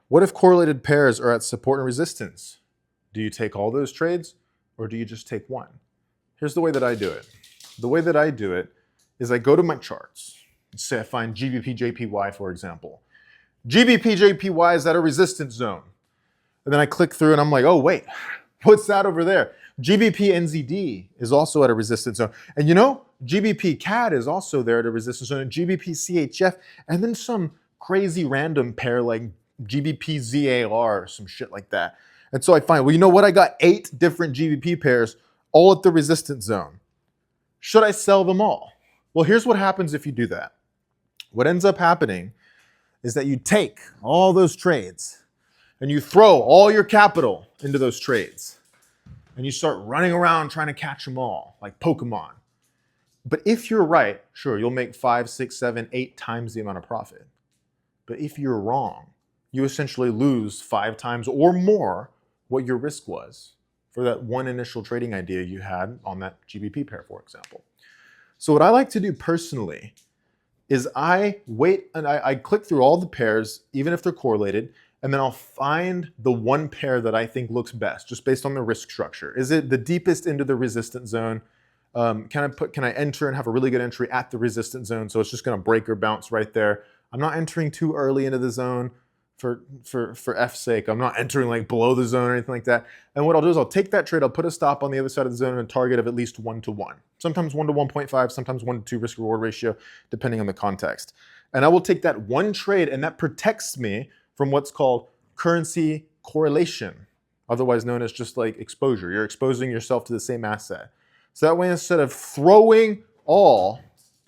What if correlated pairs are at support and resistance? Do you take all those trades or do you just take one? Here's the way that I do it. The way that I do it is I go to my charts. Say I find GBP JPY, for example. GBP JPY is at a resistance zone. And then I click through and I'm like, oh, wait, what's that over there? GBP NZD is also at a resistance zone. And you know, GBP CAD is also there at a resistance zone, and GBP CHF, and then some crazy random pair like GBP ZAR or some shit like that. And so I find, well, you know what? I got 8 different GBP pairs all at the resistance zone. Should I sell them all? Well, here's what happens if you do that. What ends up happening is that you take all those trades and you throw all your capital into those trades and you start running around trying to catch them all like Pokemon. But if you're right, sure, you'll make 5, 6, 7, 8 times the amount of profit. But if you're wrong, you essentially lose 5 times or more what your risk was for that one initial trading idea you had on that GBP pair, for example. So what I like to do personally is I wait and I click through all the pairs, even if they're correlated, and then I'll find the one pair that I think looks best, just based on the risk structure. Is it the deepest into the resistance zone? Can I enter and have a really good entry at the resistance zone, so it's just going to break or bounce right there? I'm not entering too early into the zone for F's sake. I'm not entering like below the zone or anything like that. And what I'll do is I'll take that trade, I'll put a stop on the other side of the zone and a target of at least 1-to-1. Sometimes 1-to-1.5, sometimes 1-to-2 risk reward ratio, depending on the context. And I will take that one trade, and that protects me from what's called currency correlation, otherwise known as just like exposure. You're exposing yourself to the same asset. So that way, instead of throwing all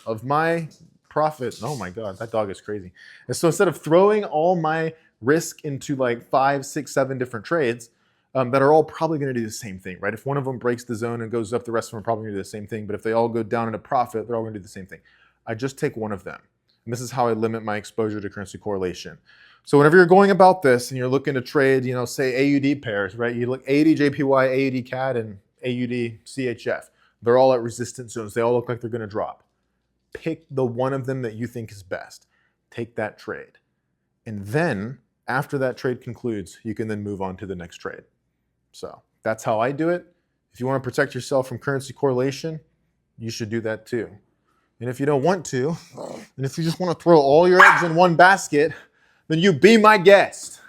of my profit, oh my God, that dog is crazy. And so instead of throwing all my risk into like 5, 6, 7 different trades that are all probably going to do the same thing, right? If one of them breaks the zone and goes up, the rest of them are probably going to do the same thing. But if they all go down into profit, they're all going to do the same thing. I just take one of them. And this is how I limit my exposure to currency correlation. So whenever you're going about this and you're looking to trade, you know, say AUD pairs, right? You look AUD JPY, AUD CAD, and AUD CHF. They're all at resistance zones. They all look like they're going to drop. Pick the one of them that you think is best. Take that trade. And then after that trade concludes, you can then move on to the next trade. So that's how I do it. If you want to protect yourself from currency correlation, you should do that too. And if you don't want to, and if you just want to throw all your eggs in one basket, then you be my guest.